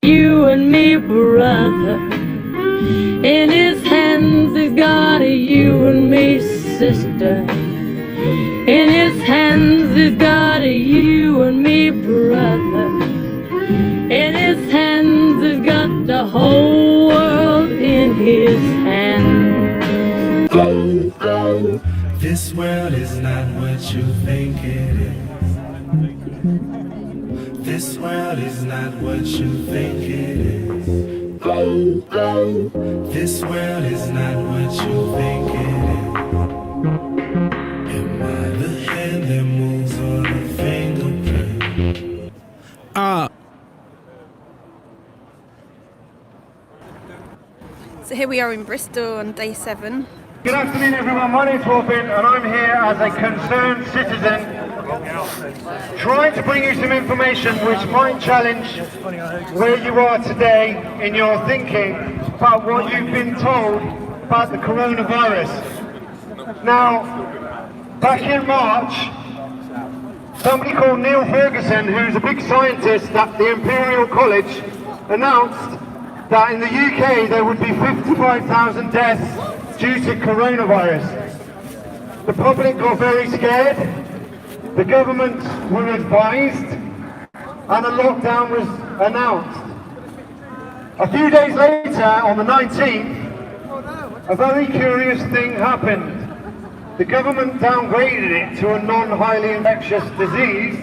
you and me, brother. In his hands he's got a you and me, sister. In his hands he's got a you and me, brother. In his hands he's got the whole world in his hands. Go, go. This world is not what you think it is. This world is not what you think it is. Go, go. This world is not what you think it is. Am I the hand that moves or the fingerprint? So here we are in Bristol on day 7. Good afternoon everyone, my name's Liftin and I'm here as a concerned citizen trying to bring you some information which might challenge where you are today in your thinking about what you've been told about the coronavirus. Now, back in March, somebody called Neil Ferguson, who's a big scientist at the Imperial College, announced that in the UK there would be 55,000 deaths due to coronavirus. The public got very scared, the government were advised, and a lockdown was announced. A few days later, on the 19th, a very curious thing happened. The government downgraded it to a non-highly infectious disease,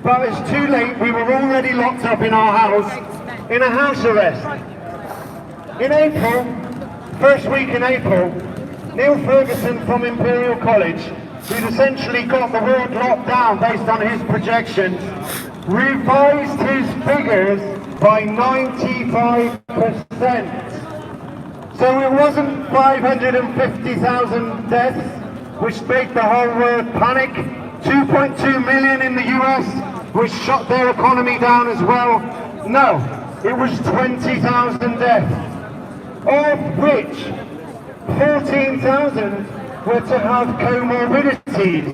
but it's too late, we were already locked up in our house, in a house arrest. In April, first week in April, Neil Ferguson from Imperial College, who'd essentially got the world locked down based on his projections, revised his figures by 95%. So it wasn't 550,000 deaths, which made the whole world panic, 2.2 million in the US, which shut their economy down as well. No, it was 20,000 deaths, of which 14,000 were to have comorbidities.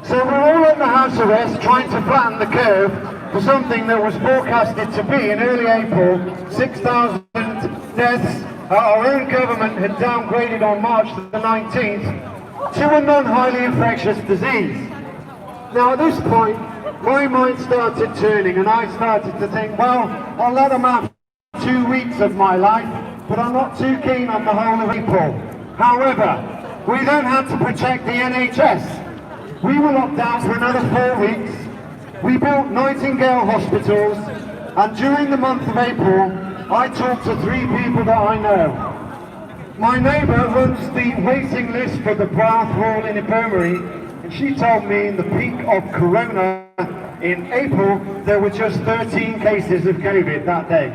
So we're all in the house arrest trying to flatten the curve for something that was forecasted to be in early April, 6,000 deaths. Our own government had downgraded on March the 19th to a non-highly infectious disease. Now at this point, my mind started turning and I started to think, well, I'll let them have 2 weeks of my life, but I'm not too keen on the whole of April. However, we then had to protect the NHS. We were locked down for another 4 weeks. We built Nightingale hospitals, and during the month of April, I talked to 3 people that I know. My neighbour runs the waiting list for the Bath Royal Infirmary, and she told me in the peak of Corona in April, there were just 13 cases of COVID that day.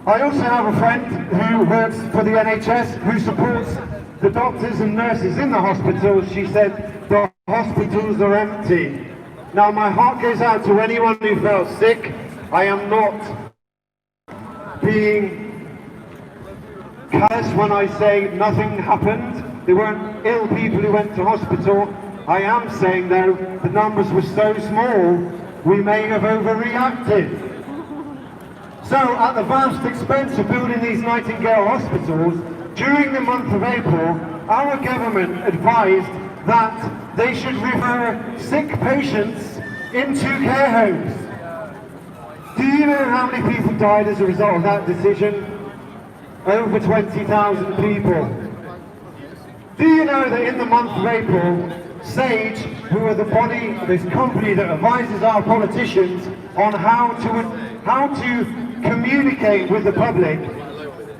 I also have a friend who works for the NHS, who supports the doctors and nurses in the hospitals. She said the hospitals are empty. Now my heart goes out to anyone who felt sick. I am not being callous when I say nothing happened. There weren't ill people who went to hospital. I am saying though, the numbers were so small, we may have overreacted. So at the vast expense of building these Nightingale hospitals, during the month of April, our government advised that they should refer sick patients into care homes. Do you know how many people died as a result of that decision? Over 20,000 people. Do you know that in the month of April, Sage, who are the body, this company that advises our politicians on how to communicate with the public,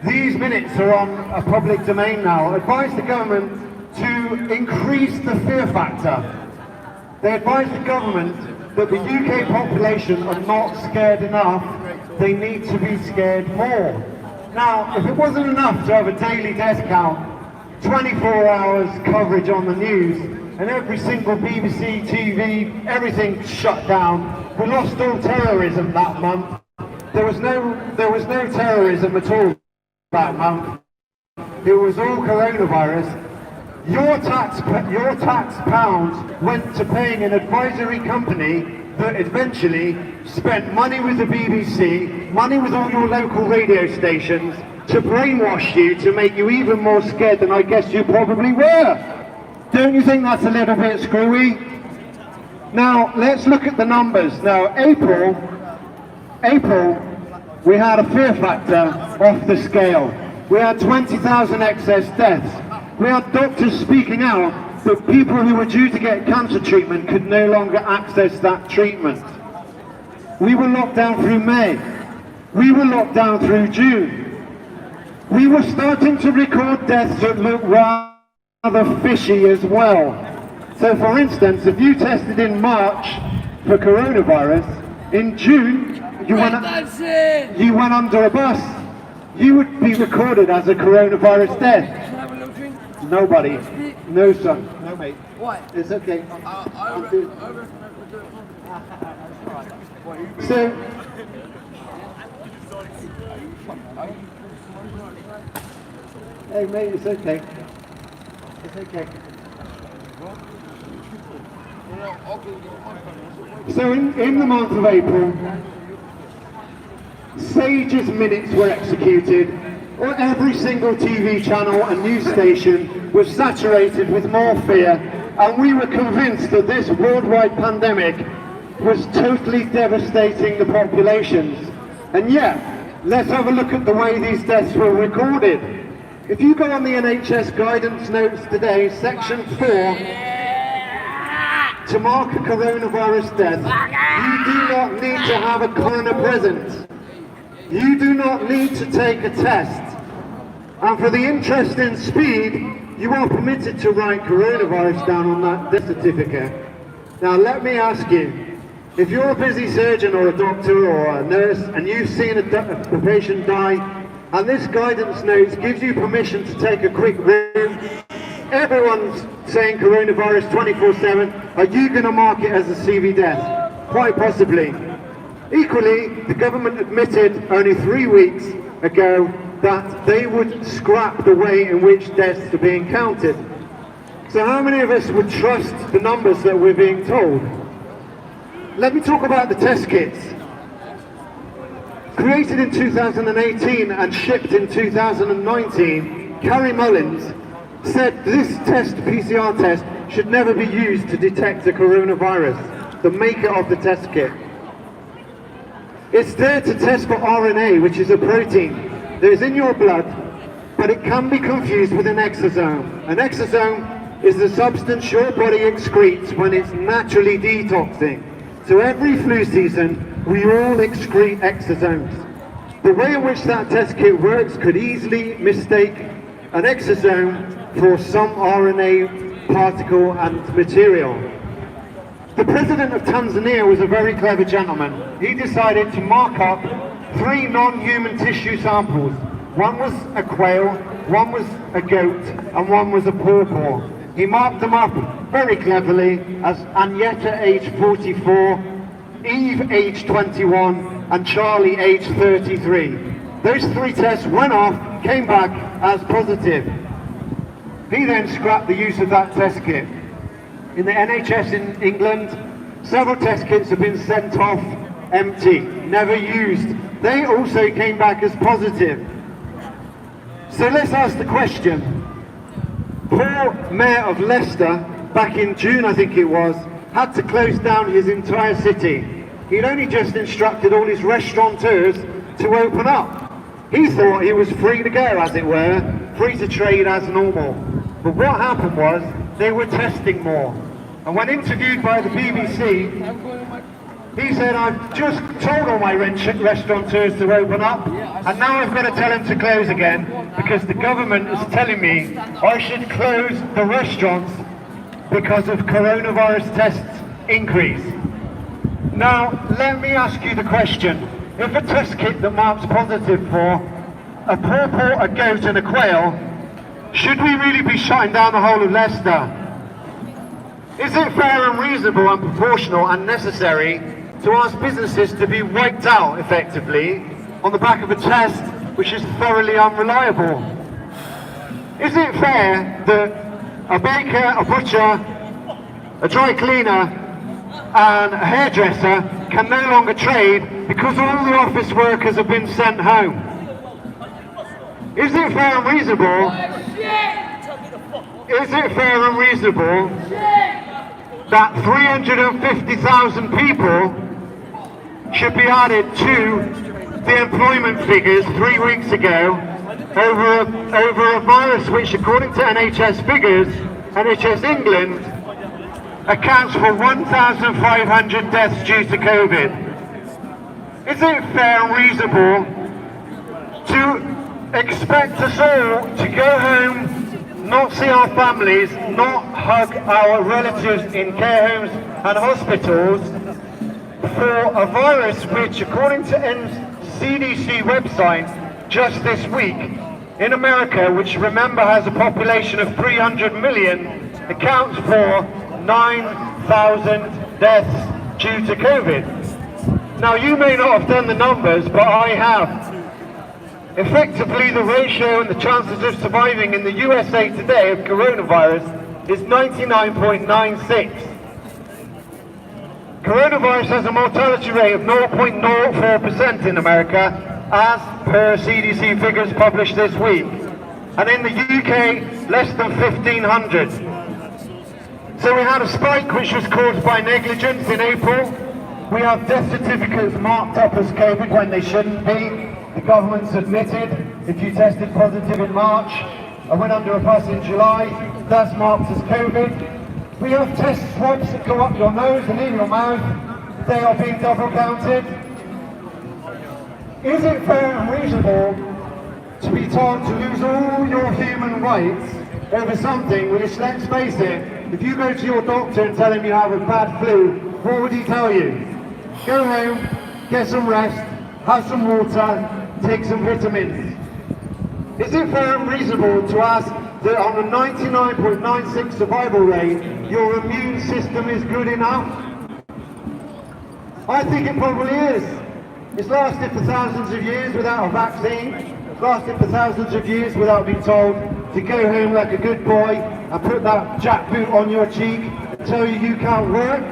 these minutes are on a public domain now, advised the government to increase the fear factor. They advised the government that the UK population are not scared enough, they need to be scared more. Now, if it wasn't enough to have a daily death count, 24 hours coverage on the news, and every single BBC, TV, everything shut down, we lost all terrorism that month. There was no terrorism at all that month. It was all coronavirus. Your tax pounds went to paying an advisory company that eventually spent money with the BBC, money with all your local radio stations, to brainwash you, to make you even more scared than I guess you probably were. Don't you think that's a little bit screwy? Now, let's look at the numbers. Now, April, we had a fear factor off the scale. We had 20,000 excess deaths. We had doctors speaking out that people who were due to get cancer treatment could no longer access that treatment. We were locked down through May. We were locked down through June. We were starting to record deaths that looked rather fishy as well. So for instance, if you tested in March for coronavirus, in June you went under a bus, you would be recorded as a coronavirus death. Nobody. No, son. No, mate. What? It's okay. So, hey, mate, it's okay. It's okay. So, in the month of April, Sage's minutes were executed. Every single TV channel and news station was saturated with more fear, and we were convinced that this worldwide pandemic was totally devastating the populations. And yet, let's have a look at the way these deaths were recorded. If you go on the NHS guidance notes today, section 4, to mark a coronavirus death, you do not need to have a coroner present. You do not need to take a test. And for the interest in speed, you are permitted to write coronavirus down on that death certificate. Now let me ask you, if you're a busy surgeon or a doctor or a nurse and you've seen a patient die, and this guidance note gives you permission to take a quick room, everyone's saying coronavirus 24/7, are you going to mark it as a CV death? Quite possibly. Equally, the government admitted only 3 weeks ago that they would scrap the way in which deaths are being counted. So how many of us would trust the numbers that we're being told? Let me talk about the test kits. Created in 2018 and shipped in 2019, Carrie Mullins said this PCR test should never be used to detect the coronavirus, the maker of the test kit. It's there to test for RNA, which is a protein that is in your blood, but it can be confused with an exosome. An exosome is the substance your body excretes when it's naturally detoxing. So every flu season, we all excrete exosomes. The way in which that test kit works could easily mistake an exosome for some RNA particle and material. The president of Tanzania was a very clever gentleman. He decided to mark up 3 non-human tissue samples. One was a quail, one was a goat, and one was a pawpaw. He marked them up very cleverly as Agneta age 44, Eve age 21, and Charlie age 33. Those 3 tests went off, came back as positive. He then scrapped the use of that test kit. In the NHS in England, several test kits have been sent off empty, never used. They also came back as positive. So let's ask the question. Poor Mayor of Leicester, back in June I think it was, had to close down his entire city. He'd only just instructed all his restaurateurs to open up. He thought he was free to go, as it were, free to trade as normal. But what happened was, they were testing more. And when interviewed by the BBC, he said, I've just told all my restaurateurs to open up, and now I've got to tell them to close again, because the government is telling me I should close the restaurants because of coronavirus tests increase. Now, let me ask you the question. If a test kit that marks positive for a pawpaw, a goat and a quail, should we really be shutting down the whole of Leicester? Is it fair and reasonable and proportional and necessary to ask businesses to be wiped out effectively on the back of a test which is thoroughly unreliable? Is it fair that a baker, a butcher, a dry cleaner and a hairdresser can no longer trade because all the office workers have been sent home. Is it fair and reasonable? Is it fair and reasonable that 350,000 people should be added to the employment figures 3 weeks ago over a virus which, according to NHS figures, NHS England, accounts for 1,500 deaths due to COVID? Is it fair and reasonable to expect us all to go home, not see our families, not hug our relatives in care homes and hospitals for a virus which, according to CDC website, just this week, in America, which remember has a population of 300 million, accounts for 9,000 deaths due to COVID. Now, you may not have done the numbers, but I have. Effectively, the ratio and the chances of surviving in the USA today of coronavirus is 99.96. Coronavirus has a mortality rate of 0.04% in America, as per CDC figures published this week. And in the UK, less than 1,500. So we had a spike which was caused by negligence in April. We have death certificates marked up as COVID when they shouldn't be. The government's admitted if you tested positive in March and went under a bus in July, that's marked as COVID. We have test swabs that go up your nose and in your mouth. They are being double counted. Is it fair and reasonable to be told to lose all your human rights over something which, let's face it, if you go to your doctor and tell him you have a bad flu, what would he tell you? Go home, get some rest, have some water, take some vitamins. Is it fair and reasonable to ask that on a 99.96 survival rate, your immune system is good enough? I think it probably is. It's lasted for thousands of years without a vaccine. It's lasted for thousands of years without being told to go home like a good boy and put that jackboot on your cheek and tell you can't work.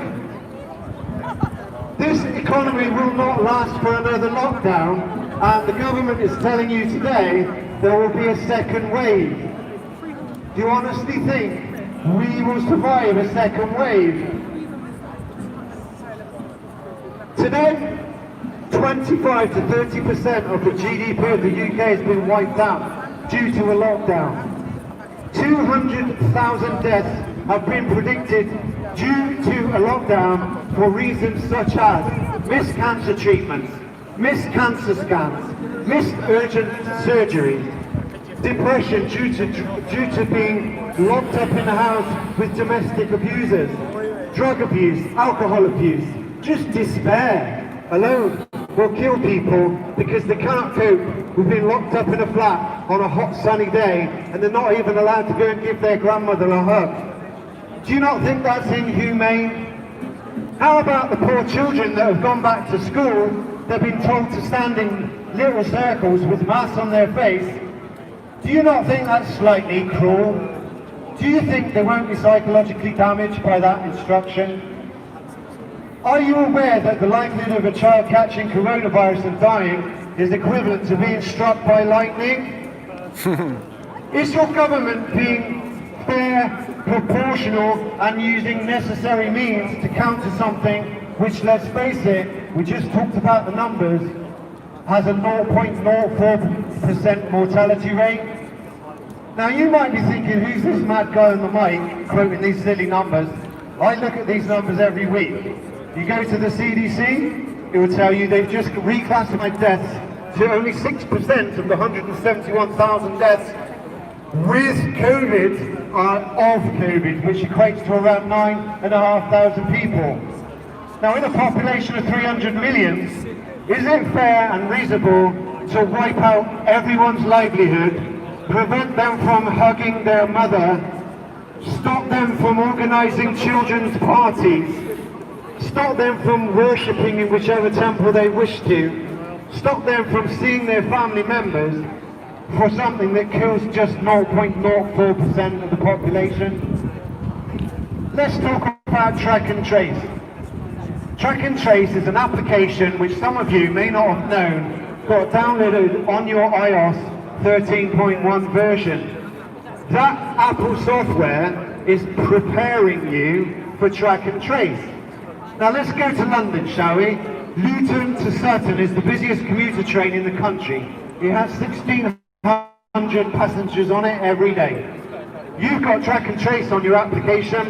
This economy will not last for another lockdown, and the government is telling you today there will be a second wave. Do you honestly think we will survive a second wave? Today, 25 to 30% of the GDP of the UK has been wiped out due to a lockdown. 200,000 deaths have been predicted due to a lockdown for reasons such as missed cancer treatments, missed cancer scans, missed urgent surgery, depression due to being locked up in the house with domestic abusers, drug abuse, alcohol abuse. Just despair alone will kill people because they can't cope with being locked up in a flat on a hot sunny day and they're not even allowed to go and give their grandmother a hug. Do you not think that's inhumane? How about the poor children that have gone back to school? They've been told to stand in little circles with masks on their face. Do you not think that's slightly cruel? Do you think they won't be psychologically damaged by that instruction? Are you aware that the likelihood of a child catching coronavirus and dying is equivalent to being struck by lightning? Is your government being fair, proportional and using necessary means to counter something which, let's face it, we just talked about the numbers, has a 0.04% mortality rate? Now you might be thinking, who's this mad guy on the mic quoting these silly numbers? I look at these numbers every week. You go to the CDC, it will tell you they've just reclassified deaths to only 6% of the 171,000 deaths with COVID are of COVID, which equates to around 9,500 people. Now in a population of 300 million, is it fair and reasonable to wipe out everyone's livelihood, prevent them from hugging their mother, stop them from organising children's parties, stop them from worshipping in whichever temple they wish to, stop them from seeing their family members, for something that kills just 0.04% of the population? Let's talk about track and trace. Track and trace is an application which some of you may not have known, got downloaded on your iOS 13.1 version. That Apple software is preparing you for track and trace. Now let's go to London, shall we? Luton to Sutton is the busiest commuter train in the country. It has 1,600 passengers on it every day. You've got track and trace on your application.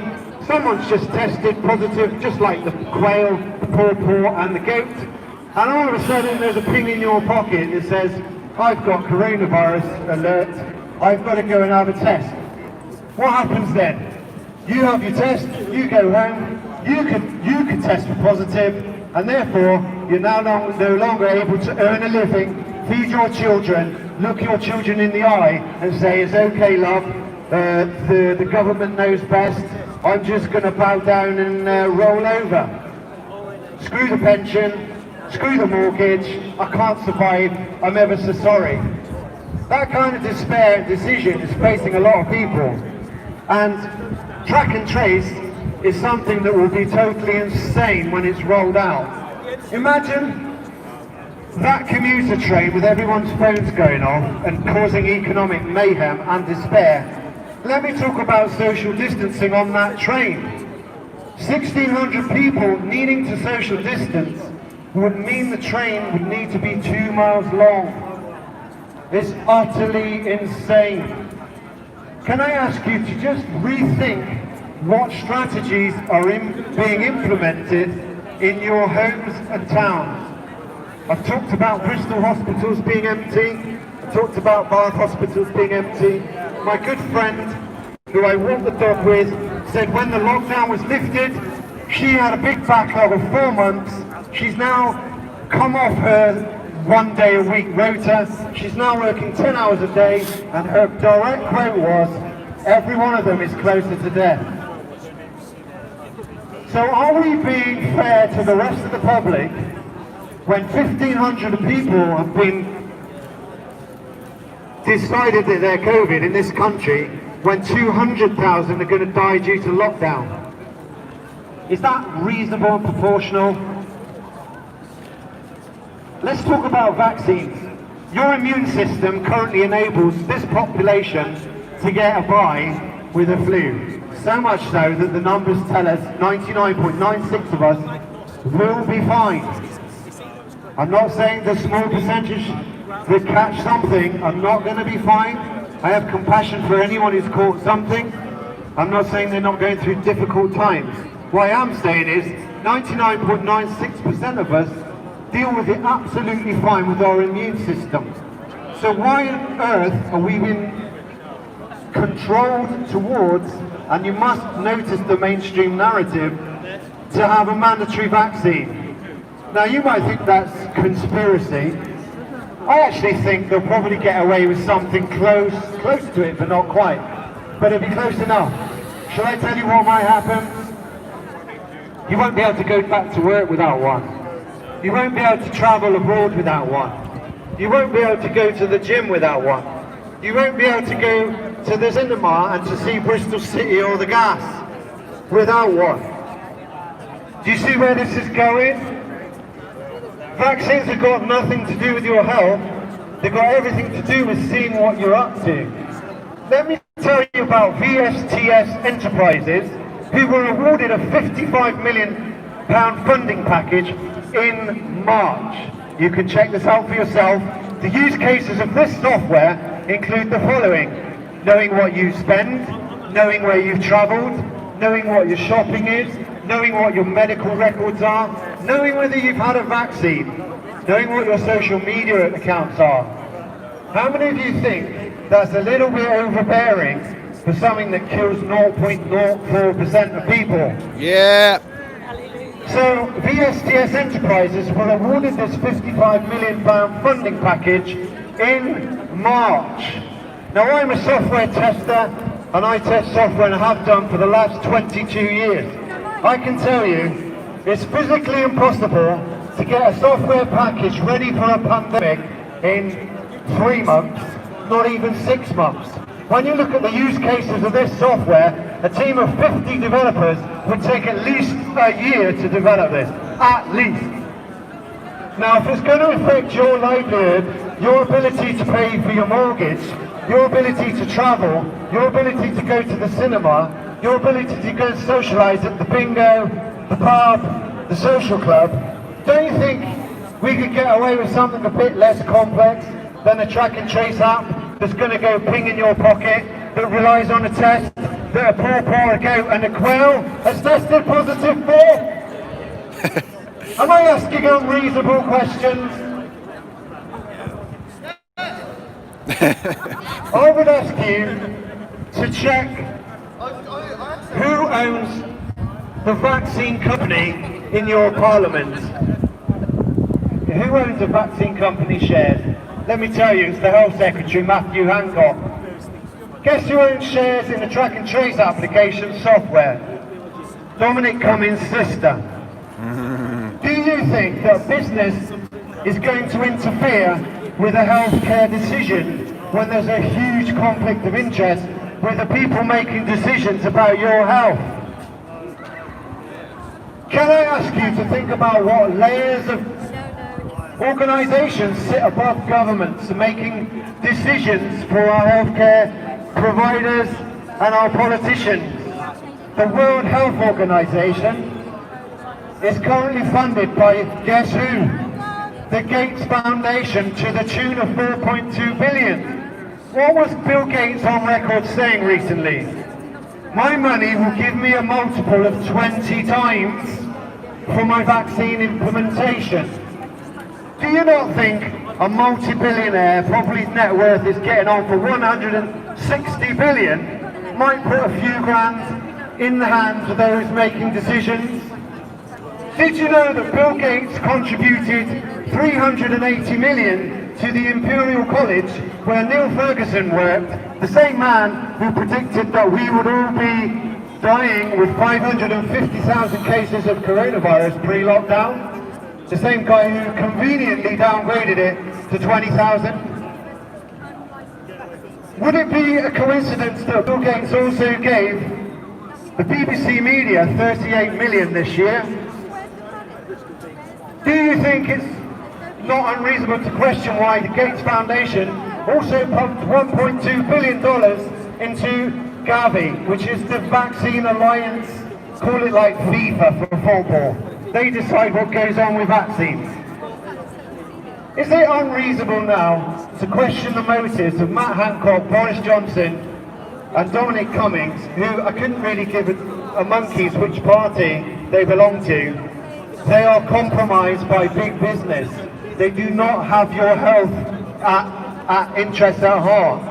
Someone's just tested positive, just like the quail, the pawpaw and the goat. And all of a sudden there's a ping in your pocket that says, I've got coronavirus alert, I've got to go and have a test. What happens then? You have your test, you go home, you can test for positive, and therefore you're now no longer able to earn a living, feed your children, look your children in the eye and say, it's okay love, the government knows best, I'm just going to bow down and roll over. Screw the pension, screw the mortgage, I can't survive, I'm ever so sorry. That kind of despair and decision is facing a lot of people. And track and trace is something that will be totally insane when it's rolled out. Imagine that commuter train with everyone's phones going off and causing economic mayhem and despair. Let me talk about social distancing on that train. 1,600 people needing to social distance would mean the train would need to be 2 miles long. It's utterly insane. Can I ask you to just rethink what strategies are being implemented in your homes and towns? I've talked about Bristol hospitals being empty. I've talked about Bath hospitals being empty. My good friend, who I walked the dog with, said when the lockdown was lifted, she had a big backlog of 4 months. She's now come off her 1 day a week rota. She's now working 10 hours a day, and her direct quote was, every one of them is closer to death. So are we being fair to the rest of the public when 1,500 people have been decided that they're COVID in this country, when 200,000 are going to die due to lockdown? Is that reasonable and proportional? Let's talk about vaccines. Your immune system currently enables this population to get a by with the flu. So much so that the numbers tell us 99.96% of us will be fine. I'm not saying the small percentage that catch something are not going to be fine. I have compassion for anyone who's caught something. I'm not saying they're not going through difficult times. What I am saying is 99.96% of us deal with it absolutely fine with our immune system. So why on earth are we being controlled towards, and you must notice the mainstream narrative, to have a mandatory vaccine? Now you might think that's conspiracy. I actually think they'll probably get away with something close to it, but not quite. But it'll be close enough. Shall I tell you what might happen? You won't be able to go back to work without one. You won't be able to travel abroad without one. You won't be able to go to the gym without one. You won't be able to go to the cinema and to see Bristol City or the Gas without one. Do you see where this is going? Vaccines have got nothing to do with your health. They've got everything to do with seeing what you're up to. Let me tell you about VSTS Enterprises, who were awarded a £55 million funding package in March. You can check this out for yourself. The use cases of this software include the following: knowing what you spend, knowing where you've travelled, knowing what your shopping is, knowing what your medical records are, knowing whether you've had a vaccine, knowing what your social media accounts are. How many of you think that's a little bit overbearing for something that kills 0.04% of people? Yeah. So VSTS Enterprises were awarded this £55 million funding package in March. Now I'm a software tester, and I test software and have done for the last 22 years. I can tell you, it's physically impossible to get a software package ready for a pandemic in 3 months, not even 6 months. When you look at the use cases of this software, a team of 50 developers would take at least a year to develop this, at least. Now, if it's going to affect your livelihood, your ability to pay for your mortgage, your ability to travel, your ability to go to the cinema, your ability to go and socialise at the bingo, the pub, the social club, don't you think we could get away with something a bit less complex than a track and trace app that's going to go ping in your pocket, that relies on a test that a pawpaw, a goat and a quail has tested positive for? Am I asking unreasonable questions? I would ask you to check who owns the vaccine company in your parliament. Who owns a vaccine company shares? Let me tell you, it's the Health Secretary, Matthew Hancock. Guess who owns shares in the track and trace application software? Dominic Cummings' sister. Do you think that business is going to interfere with a healthcare decision when there's a huge conflict of interest with the people making decisions about your health? Can I ask you to think about what layers of organisations sit above governments making decisions for our healthcare providers and our politicians? The World Health Organization is currently funded by, guess who? The Gates Foundation, to the tune of 4.2 billion. What was Bill Gates on record saying recently? My money will give me a multiple of 20 times for my vaccine implementation. Do you not think a multi-billionaire, probably his net worth is getting on for 160 billion, might put a few grand in the hands of those making decisions? Did you know that Bill Gates contributed 380 million to the Imperial College where Neil Ferguson worked, the same man who predicted that we would all be dying with 550,000 cases of coronavirus pre-lockdown? The same guy who conveniently downgraded it to 20,000? Would it be a coincidence that Bill Gates also gave the BBC Media 38 million this year? Do you think it's not unreasonable to question why the Gates Foundation also pumped $1.2 billion into Gavi, which is the Vaccine Alliance, call it like FIFA for football. They decide what goes on with vaccines. Is it unreasonable now to question the motives of Matt Hancock, Boris Johnson and Dominic Cummings, who I couldn't really give a monkey's which party they belong to? They are compromised by big business. They do not have your health interests at heart.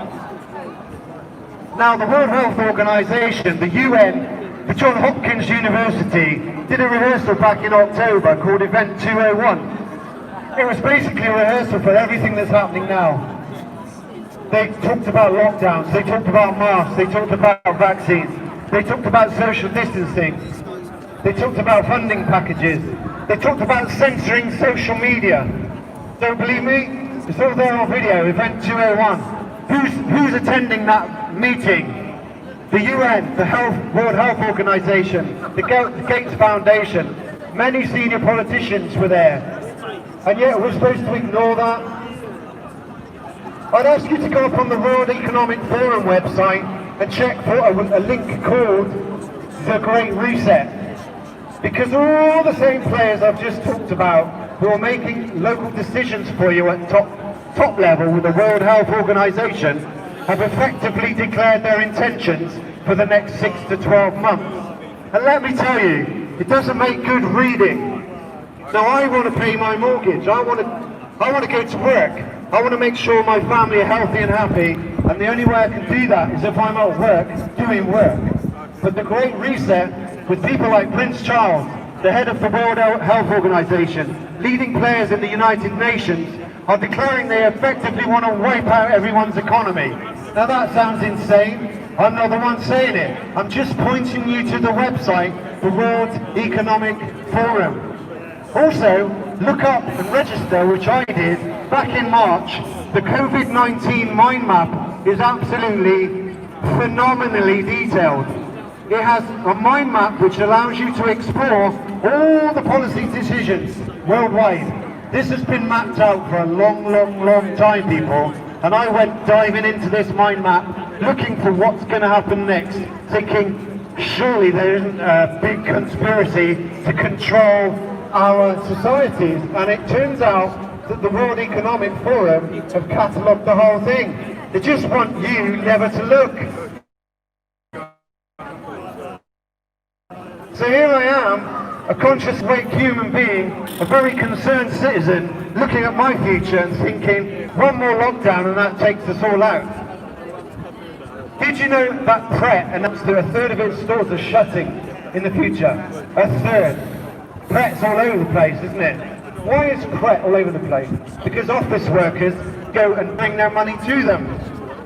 Now, the World Health Organization, the UN, the Johns Hopkins University did a rehearsal back in October called Event 201. It was basically a rehearsal for everything that's happening now. They talked about lockdowns, they talked about masks, they talked about vaccines, they talked about social distancing, they talked about funding packages, they talked about censoring social media. Don't believe me? It's all there on video, Event 201. Who's attending that meeting? The UN, the World Health Organization, the Gates Foundation, many senior politicians were there. And yet we're supposed to ignore that? I'd ask you to go up on the World Economic Forum website and check for a link called The Great Reset. Because all the same players I've just talked about who are making local decisions for you at top level with the World Health Organization have effectively declared their intentions for the next 6 to 12 months. And let me tell you, it doesn't make good reading. Now, I want to pay my mortgage, I want to go to work, I want to make sure my family are healthy and happy, and the only way I can do that is if I'm at work, doing work. But the Great Reset, with people like Prince Charles, the head of the World Health Organization, leading players in the United Nations, are declaring they effectively want to wipe out everyone's economy. Now that sounds insane. I'm not the one saying it. I'm just pointing you to the website, the World Economic Forum. Also, look up and register, which I did back in March. The COVID-19 mind map is absolutely phenomenally detailed. It has a mind map which allows you to explore all the policy decisions worldwide. This has been mapped out for a long, long, long time, people. And I went diving into this mind map, looking for what's going to happen next, thinking, surely there isn't a big conspiracy to control our societies. And it turns out that the World Economic Forum have catalogued the whole thing. They just want you never to look. So here I am, a conscious, awake human being, a very concerned citizen, looking at my future and thinking, one more lockdown and that takes us all out. Did you know that Pret announced that a third of its stores are shutting in the future? A third. Pret's all over the place, isn't it? Why is Pret all over the place? Because office workers go and bring their money to them.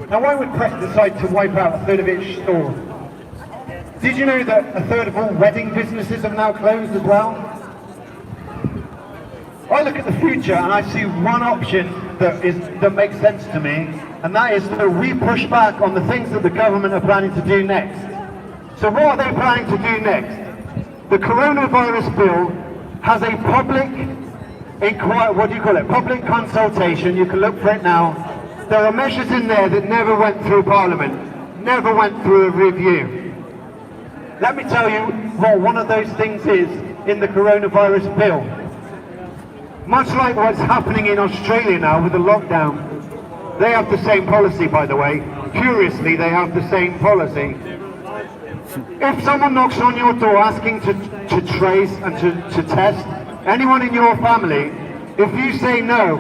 Now why would Pret decide to wipe out a third of its stores? Did you know that a third of all wedding businesses have now closed as well? I look at the future and I see one option that makes sense to me, and that is that we push back on the things that the government are planning to do next. So what are they planning to do next? The coronavirus bill has a public public consultation. You can look for it now. There are measures in there that never went through Parliament, never went through a review. Let me tell you what one of those things is in the coronavirus bill. Much like what's happening in Australia now with the lockdown, they have the same policy, by the way. Curiously, they have the same policy. If someone knocks on your door asking to trace and to test anyone in your family, if you say no,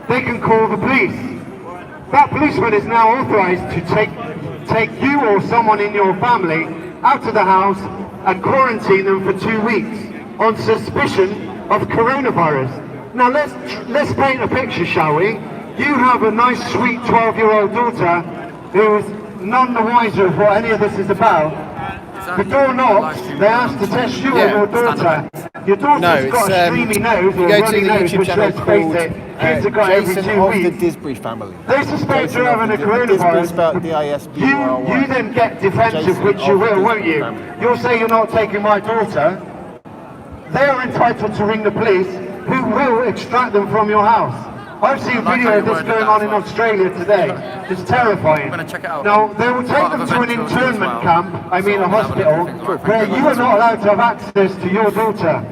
they can call the police. That policeman is now authorized to take you or someone in your family out of the house and quarantine them for 2 weeks on suspicion of coronavirus. Now let's paint a picture, shall we? You have a nice, sweet 12-year-old daughter who is none the wiser of what any of this is about. The door knocks, they ask to test you or your daughter. Your daughter's got a streamy nose or a runny nose, which, let's face it, kids have got every 2 weeks. The disbury family. They suspect you're having a coronavirus. You then get defensive, which you will, won't you? You'll say you're not taking my daughter. They are entitled to ring the police, who will extract them from your house. I've seen video of this going on in Australia today. It's terrifying. I'm going to check it out. Now, they will take them to an internment camp, I mean a hospital, where you are not allowed to have access to your daughter.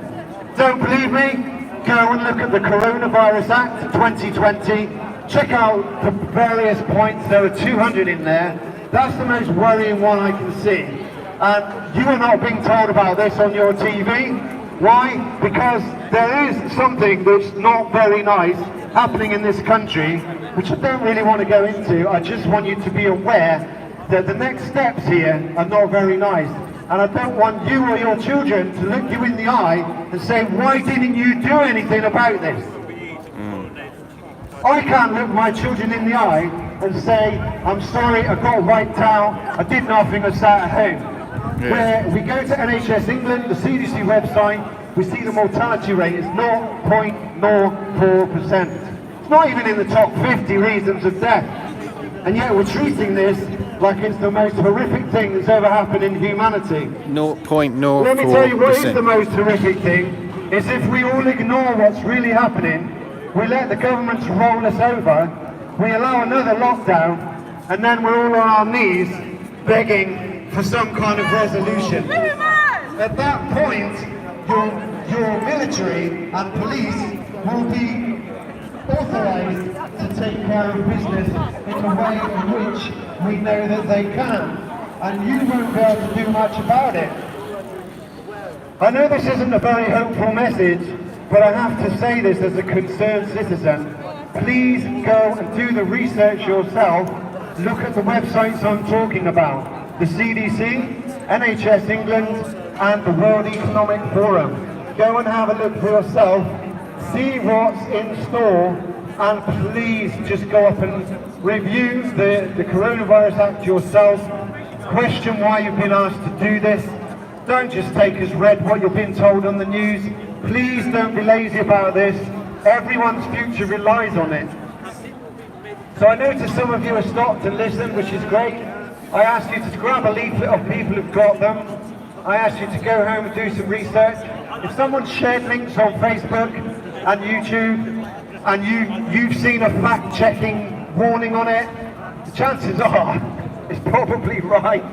Don't believe me? Go and look at the Coronavirus Act 2020. Check out the various points. There are 200 in there. That's the most worrying one I can see. And you are not being told about this on your TV. Why? Because there is something that's not very nice happening in this country, which I don't really want to go into. I just want you to be aware that the next steps here are not very nice. And I don't want you or your children to look you in the eye and say, why didn't you do anything about this? I can't look my children in the eye and say, I'm sorry, I got wiped out, I did nothing, I sat at home. Where we go to NHS England, the CDC website, we see the mortality rate is 0.04%. It's not even in the top 50 reasons of death. And yet we're treating this like it's the most horrific thing that's ever happened in humanity. 0.04%. Let me tell you what is the most horrific thing, is if we all ignore what's really happening, we let the governments roll us over, we allow another lockdown, and then we're all on our knees begging for some kind of resolution. At that point, your military and police will be authorised to take care of business in the way in which we know that they can, and you won't be able to do much about it. I know this isn't a very hopeful message, but I have to say this as a concerned citizen. Please go and do the research yourself. Look at the websites I'm talking about. The CDC, NHS England, and the World Economic Forum. Go and have a look for yourself, see what's in store, and please just go up and review the Coronavirus Act yourself. Question why you've been asked to do this. Don't just take as read what you've been told on the news. Please don't be lazy about this. Everyone's future relies on it. So I noticed some of you have stopped and listened, which is great. I asked you to grab a leaflet of people who've got them. I asked you to go home and do some research. If someone shared links on Facebook and YouTube, and you've seen a fact-checking warning on it, the chances are it's probably right.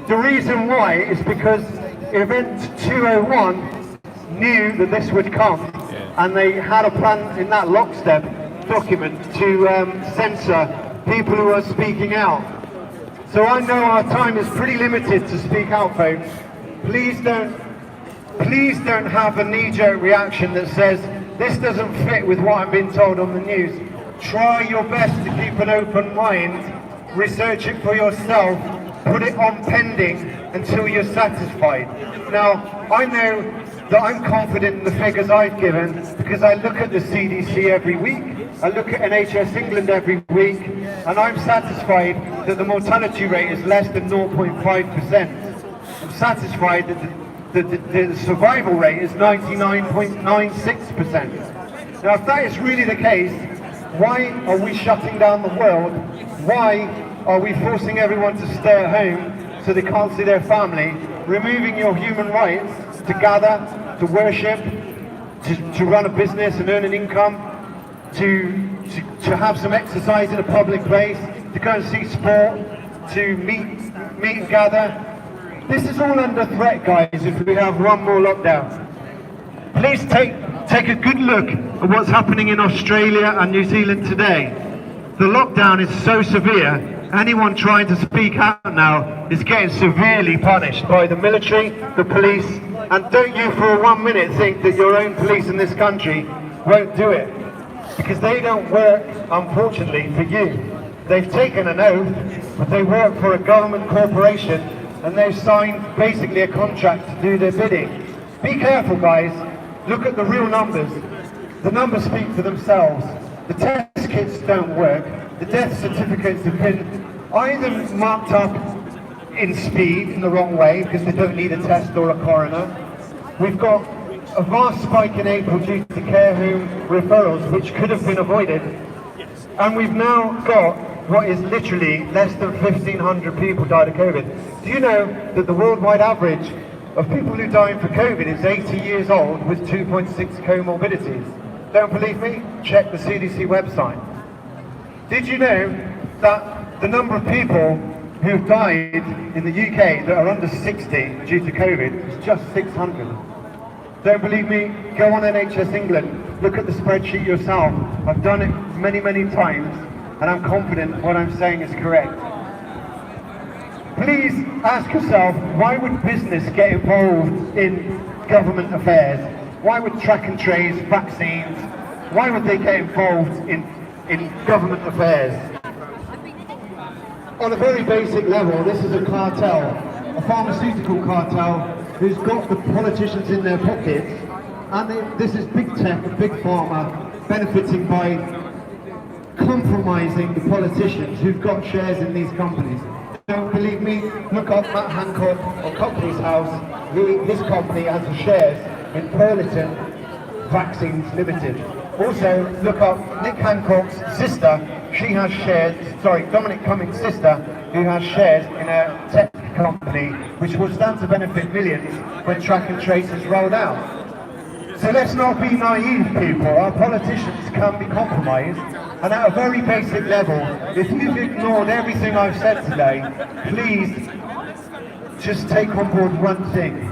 The reason why is because Event 201 knew that this would come, and they had a plan in that lockstep document to censor people who are speaking out. So I know our time is pretty limited to speak out, folks. Please don't have a knee-jerk reaction that says this doesn't fit with what I'm being told on the news. Try your best to keep an open mind, research it for yourself, put it on pending until you're satisfied. Now, I know that I'm confident in the figures I've given because I look at the CDC every week, I look at NHS England every week, and I'm satisfied that the mortality rate is less than 0.5%. I'm satisfied that the survival rate is 99.96%. Now, if that is really the case, why are we shutting down the world? Why are we forcing everyone to stay at home so they can't see their family, removing your human rights to gather, to worship, to run a business and earn an income, to have some exercise in a public place, to go and see sport, to meet and gather? This is all under threat, guys, if we have one more lockdown. Please take a good look at what's happening in Australia and New Zealand today. The lockdown is so severe, anyone trying to speak out now is getting severely punished by the military, the police, and don't you for 1 minute think that your own police in this country won't do it. Because they don't work, unfortunately, for you. They've taken an oath, but they work for a government corporation, and they've signed basically a contract to do their bidding. Be careful, guys. Look at the real numbers. The numbers speak for themselves. The test kits don't work. The death certificates have been either marked up in speed in the wrong way because they don't need a test or a coroner. We've got a vast spike in April due to care home referrals, which could have been avoided. And we've now got what is literally less than 1,500 people died of COVID. Do you know that the worldwide average of people who die for COVID is 80 years old with 2.6 comorbidities? Don't believe me? Check the CDC website. Did you know that the number of people who've died in the UK that are under 60 due to COVID is just 600? Don't believe me? Go on NHS England, look at the spreadsheet yourself. I've done it many, many times, and I'm confident what I'm saying is correct. Please ask yourself, why would business get involved in government affairs? Why would track and trace, vaccines, why would they get involved in government affairs? On a very basic level, this is a cartel, a pharmaceutical cartel who's got the politicians in their pockets, and this is big tech and big pharma benefiting by compromising the politicians who've got shares in these companies. Don't believe me? Look up Matt Hancock or Company's House. His company has the shares in Pearlington Vaccines Limited. Also, look up Nick Hancock's sister. She has shares, Dominic Cummings' sister, who has shares in a tech company which will stand to benefit millions when track and trace is rolled out. So let's not be naive, people. Our politicians can be compromised. And at a very basic level, if you've ignored everything I've said today, please just take on board one thing.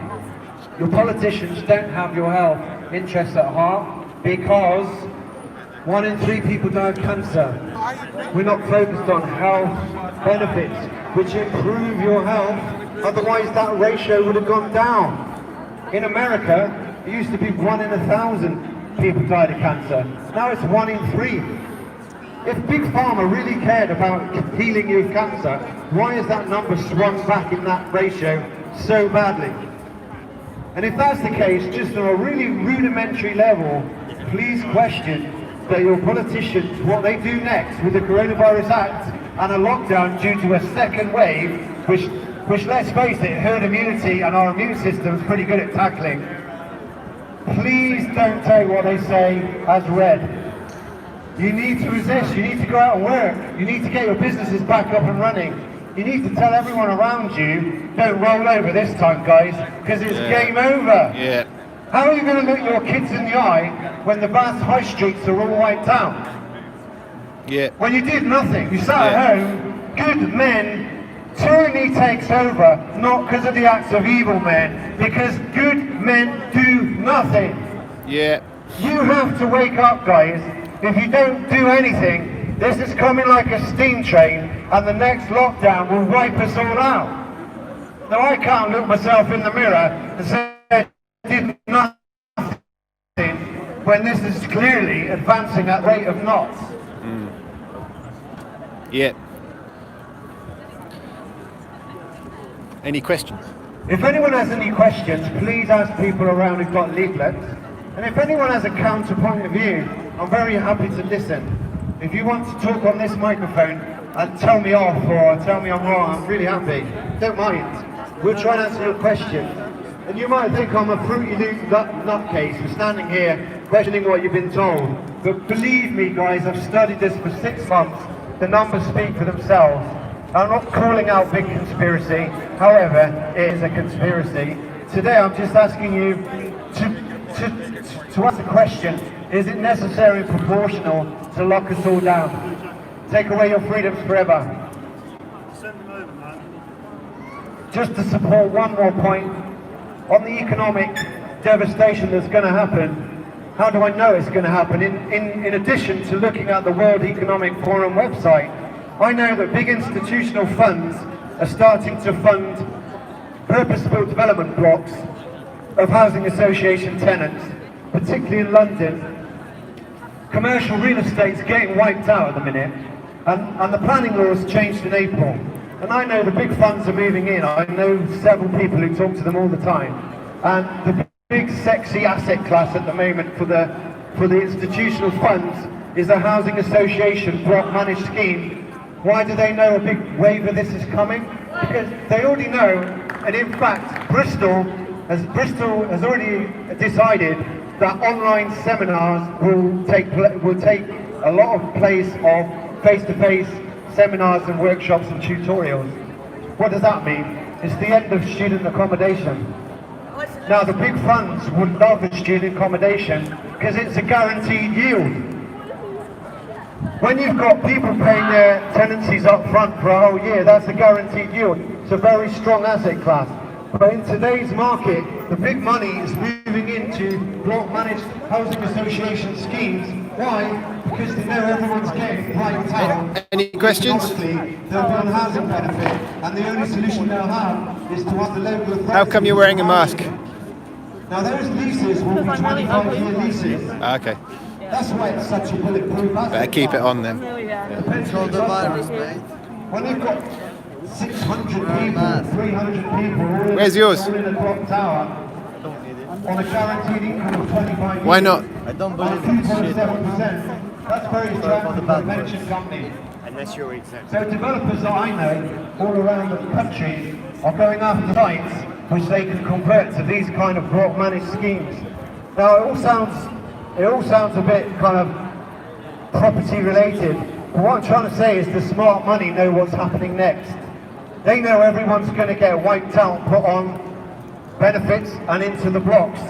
Your politicians don't have your health interests at heart because 1 in 3 people die of cancer. We're not focused on health benefits which improve your health, otherwise that ratio would have gone down. In America, it used to be 1 in 1,000 people died of cancer. Now it's 1 in 3. If Big Pharma really cared about healing you of cancer, why has that number swung back in that ratio so badly? And if that's the case, just on a really rudimentary level, please question that your politicians, what they do next with the Coronavirus Act and a lockdown due to a second wave, which let's face it, herd immunity and our immune system is pretty good at tackling. please don't take what they say as read. You need to resist, you need to go out and work, you need to get your businesses back up and running. You need to tell everyone around you, don't roll over this time, guys, because it's game over. Yeah. How are you going to look your kids in the eye when the vast high streets are all wiped out? Yeah. When you did nothing, you sat at home, good men, tyranny takes over, not because of the acts of evil men, because good men do nothing. Yeah. You have to wake up, guys. If you don't do anything, this is coming like a steam train, and the next lockdown will wipe us all out. Now I can't look myself in the mirror and say I did nothing when this is clearly advancing at rate of knots. Yeah. Any questions? If anyone has any questions, please ask people around who've got leaflets. And if anyone has a counter point of view, I'm very happy to listen. If you want to talk on this microphone and tell me off or tell me I'm wrong, I'm really happy. Don't mind. We'll try and answer your questions. And you might think I'm a fruity nutcase for standing here questioning what you've been told. But believe me, guys, I've studied this for 6 months. The numbers speak for themselves. I'm not calling out big conspiracy, however, it is a conspiracy. Today I'm just asking you to ask the question, is it necessary and proportional to lock us all down? Take away your freedoms forever. Just to support one more point, on the economic devastation that's going to happen, how do I know it's going to happen? In addition to looking at the World Economic Forum website, I know that big institutional funds are starting to fund purpose-built development blocks of housing association tenants, particularly in London. Commercial real estate's getting wiped out at the minute, and the planning laws changed in April. And I know the big funds are moving in. I know several people who talk to them all the time. And the big sexy asset class at the moment for the institutional funds is a housing association block managed scheme. Why do they know a big wave of this is coming? Because they already know, and in fact, Bristol has already decided that online seminars will take a lot of place of face-to-face seminars and workshops and tutorials. What does that mean? It's the end of student accommodation. Now the big funds would love a student accommodation because it's a guaranteed yield. When you've got people paying their tenancies up front for a whole year, that's a guaranteed yield. It's a very strong asset class. But in today's market, the big money is moving into block managed housing association schemes. Why? Because they know everyone's getting wiped out. Any questions? They'll be on housing benefit, and the only solution they'll have is to have the local authority. How come you're wearing a mask? Now those leases will be 25-year leases. Okay. That's why it's such a bulletproof asset. Better keep it on then. Control the virus, mate. When they've got 600 people, 300 people, Where's yours? all in a clock tower, on a guaranteed income of 25 years. Why not? I don't believe On in this shit. 2.7%. That's very attractive for a pension company. Unless you're exempt. So developers that I know all around the country are going after sites which they can convert to these kind of block managed schemes. Now it all sounds a bit kind of property related, but what I'm trying to say is the smart money know what's happening next. They know everyone's going to get wiped out, put on benefits and into the blocks.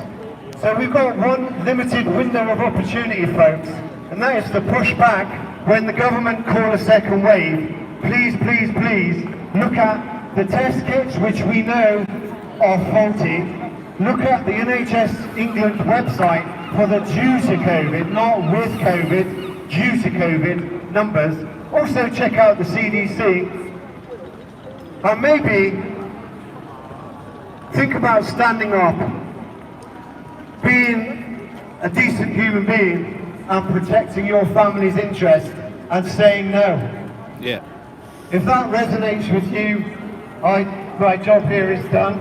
So we've got one limited window of opportunity, folks, and that is to push back when the government call a second wave. Please, please, please look at the test kits which we know are faulty. Look at the NHS England website for the due to COVID, not with COVID, due to COVID numbers. Also check out the CDC. And maybe think about standing up, being a decent human being and protecting your family's interest and saying no. Yeah. If that resonates with you, my job here is done.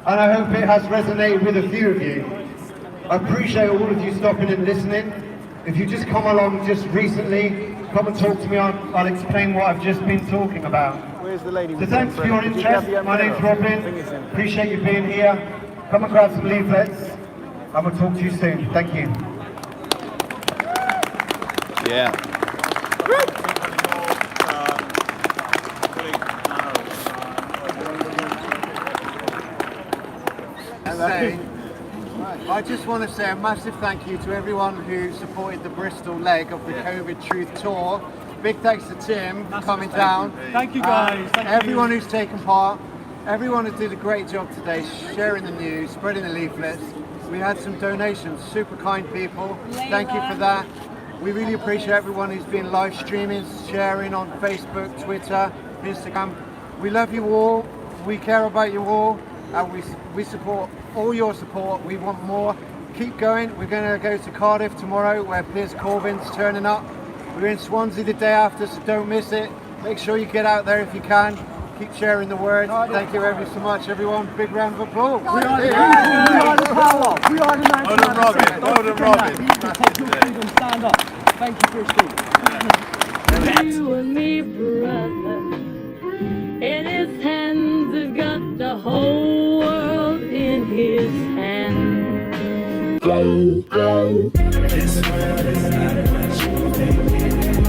And I hope it has resonated with a few of you. I appreciate all of you stopping and listening. If you just come along just recently, come and talk to me, I'll explain what I've just been talking about. Where's the lady? So thanks for your interest. My name's Robin. Appreciate you being here. Come and grab some leaflets. and we'll talk to you soon. Thank you. Yeah. I just want to say a massive thank you to everyone who supported the Bristol leg of the COVID Truth Tour. Big thanks to Tim for coming down. Thank you guys. Thank everyone you. who's taken part, everyone who did a great job today, sharing the news, spreading the leaflets. We had some donations, super kind people. Thank you for that. We really appreciate everyone who's been live streaming, sharing on Facebook, Twitter, Instagram. We love you all. We care about you all. And we support all your support. We want more. Keep going. We're going to go to Cardiff tomorrow where Piers Corbyn's turning up. We're in Swansea the day after, so don't miss it. Make sure you get out there if you can. Keep sharing the word. Thank you ever so much, everyone. Big round of applause. We are the power. We are the 99%. Hold on, Robin. Take your freedom, stand up. Thank you for your speech. You and me, brother. In his hands, he's got the whole world in his hands. This world is not what you think it is.